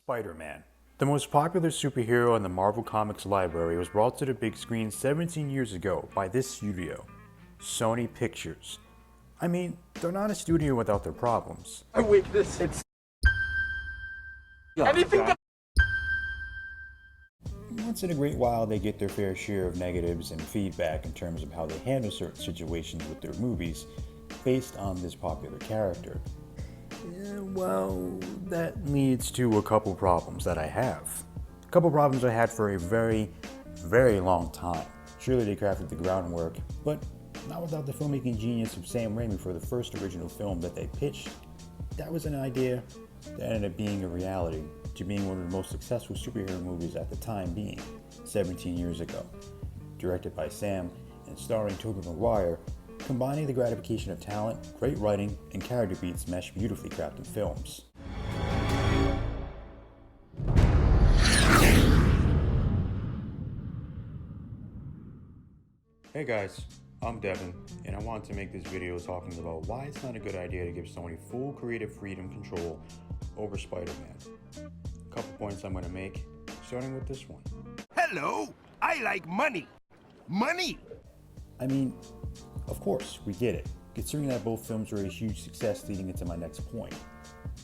Spider-Man. The most popular superhero in the Marvel Comics library was brought to the big screen 17 years ago by this studio, Sony Pictures. I mean, they're not a studio without their problems. It's anything but Once in a great while, they get their fair share of negatives and feedback in terms of how they handle certain situations with their movies based on this popular character. Well, that leads to a couple problems that I have. A couple problems I had for a very, very long time. Surely they crafted the groundwork, but not without the filmmaking genius of Sam Raimi for the first original film that they pitched. That was an idea that ended up being a reality, to being one of the most successful superhero movies at the time being, 17 years ago. Directed by Sam and starring Tobey Maguire, combining the gratification of talent, great writing, and character beats mesh beautifully crafted films. Hey guys, I'm Devin, and I wanted to make this video talking about why it's not a good idea to give Sony full creative freedom control over Spider-Man. A couple points I'm going to make, starting with this one. Hello, I like money. Money! I mean, of course, we get it, considering that both films were a huge success leading into my next point.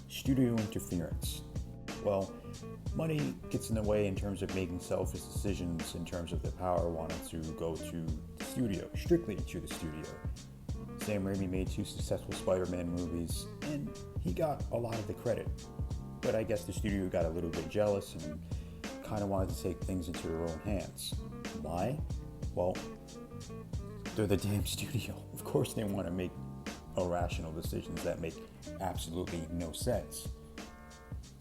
Studio interference. Well, money gets in the way in terms of making selfish decisions in terms of the power wanted to go to the studio, strictly to the studio. Sam Raimi made 2 successful Spider-Man movies, and he got a lot of the credit. But I guess the studio got a little bit jealous and kind of wanted to take things into their own hands. Why? Well, they're the damn studio. Of course they want to make irrational decisions that make absolutely no sense.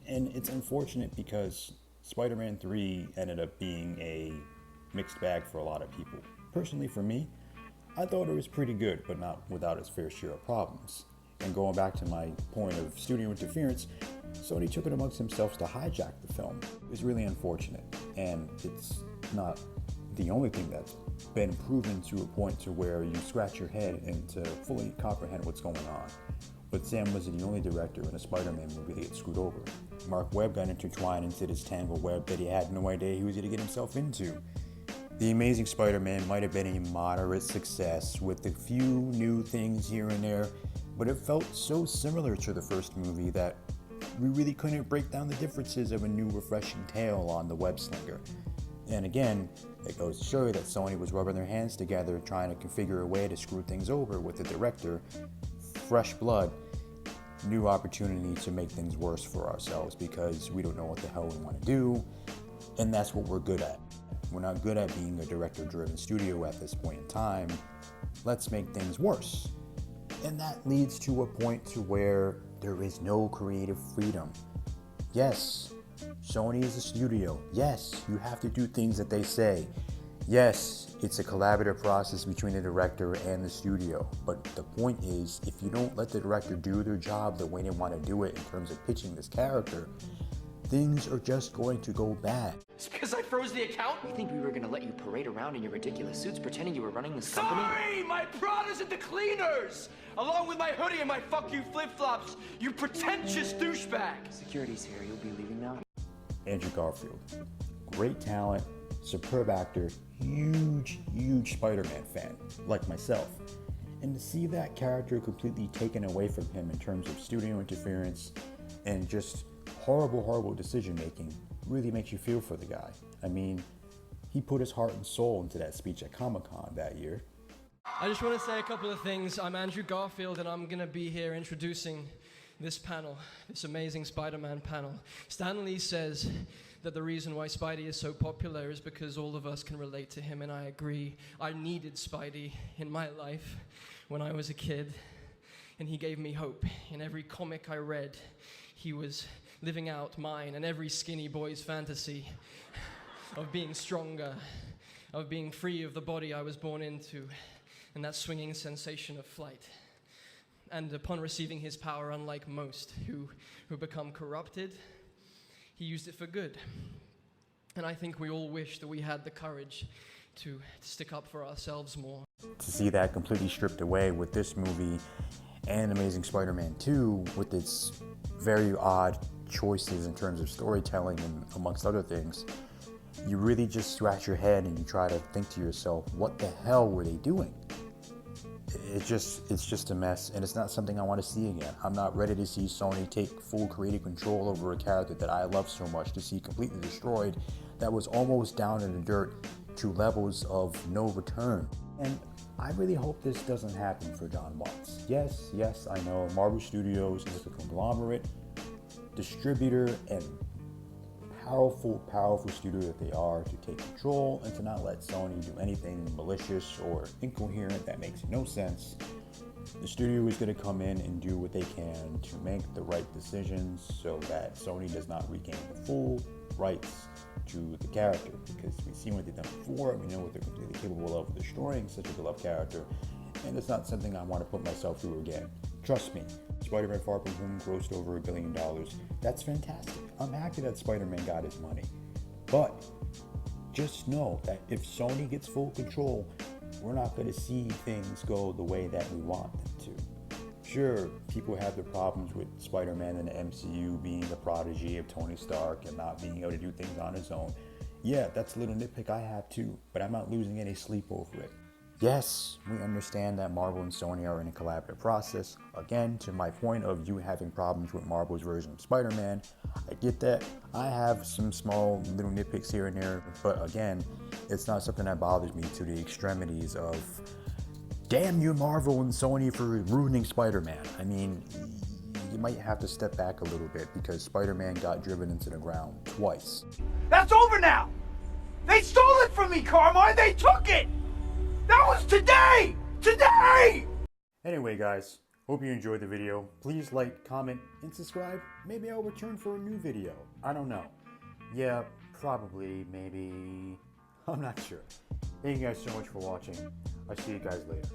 And it's unfortunate because Spider-Man 3 ended up being a mixed bag for a lot of people. Personally, for me, I thought it was pretty good, but not without its fair share of problems. And going back to my point of studio interference, Sony took it amongst themselves to hijack the film. It was really unfortunate, and it's not the only thing that's been proven to a point to where you scratch your head and to fully comprehend what's going on. But Sam wasn't the only director in a Spider-Man movie that gets screwed over. Mark Webb got intertwined into this tangled web that he had no idea he was going to get himself into. The Amazing Spider-Man might have been a moderate success with a few new things here and there, but it felt so similar to the first movie that we really couldn't break down the differences of a new refreshing tale on the web slinger. And again, it goes to show you that Sony was rubbing their hands together trying to configure a way to screw things over with the director. Fresh blood, new opportunity to make things worse for ourselves because we don't know what the hell we want to do, and that's what we're good at. We're not good at being a director-driven studio at this point in time. Let's make things worse. And that leads to a point to where there is no creative freedom. Yes, Sony is a studio. Yes, you have to do things that they say. Yes, it's a collaborative process between the director and the studio. But the point is, if you don't let the director do their job the way they want to do it in terms of pitching this character, things are just going to go bad. It's because I froze the account? You think we were gonna let you parade around in your ridiculous suits pretending you were running this company? Sorry! My Prada's at the cleaners! Along with my hoodie and my fuck you flip-flops, you pretentious douchebag! Security's here, you'll be leaving now. Andrew Garfield, great talent, superb actor, huge Spider-Man fan, like myself. And to see that character completely taken away from him in terms of studio interference and just horrible decision making really makes you feel for the guy. I mean, he put his heart and soul into that speech at Comic-Con that year. I just want to say a couple of things. I'm Andrew Garfield, and I'm going to be here introducing this panel, this amazing Spider-Man panel. Stan Lee says that the reason why Spidey is so popular is because all of us can relate to him, and I agree. I needed Spidey in my life when I was a kid, and he gave me hope. In every comic I read, he was living out mine and every skinny boy's fantasy of being stronger, of being free of the body I was born into, and that swinging sensation of flight. And upon receiving his power, unlike most who become corrupted, he used it for good. And I think we all wish that we had the courage to stick up for ourselves more. To see that completely stripped away with this movie and Amazing Spider-Man 2 with its very odd choices in terms of storytelling and amongst other things, you really just scratch your head and you try to think to yourself, what the hell were they doing? It's just a mess, and it's not something I want to see again. I'm not ready to see Sony take full creative control over a character that I love so much to see completely destroyed, that was almost down in the dirt to levels of no return. And I really hope this doesn't happen for John Watts. Yes, I know Marvel Studios is a conglomerate, distributor, and powerful studio that they are, to take control and to not let Sony do anything malicious or incoherent that makes no sense. The studio is going to come in and do what they can to make the right decisions so that Sony does not regain the full rights to the character, because we've seen what they've done before. We know what they're completely capable of destroying such a beloved character, and it's not something I want to put myself through again. Trust me, Spider-Man Far From Home grossed over $1 billion. That's fantastic. I'm happy that Spider-Man got his money. But just know that if Sony gets full control, we're not going to see things go the way that we want them to. Sure, people have their problems with Spider-Man and the MCU being the prodigy of Tony Stark and not being able to do things on his own. Yeah, that's a little nitpick I have too, but I'm not losing any sleep over it. Yes, we understand that Marvel and Sony are in a collaborative process. Again, to my point of you having problems with Marvel's version of Spider-Man, I get that. I have some small little nitpicks here and there, but again, it's not something that bothers me to the extremities of, damn you Marvel and Sony for ruining Spider-Man. I mean, you might have to step back a little bit because Spider-Man got driven into the ground twice. That's over now! They stole it from me, Carmine! They took it! That was today! Today! Anyway guys, hope you enjoyed the video. Please like, comment, and subscribe. Maybe I'll return for a new video. I don't know. Yeah, probably, maybe. I'm not sure. Thank you guys so much for watching. I'll see you guys later.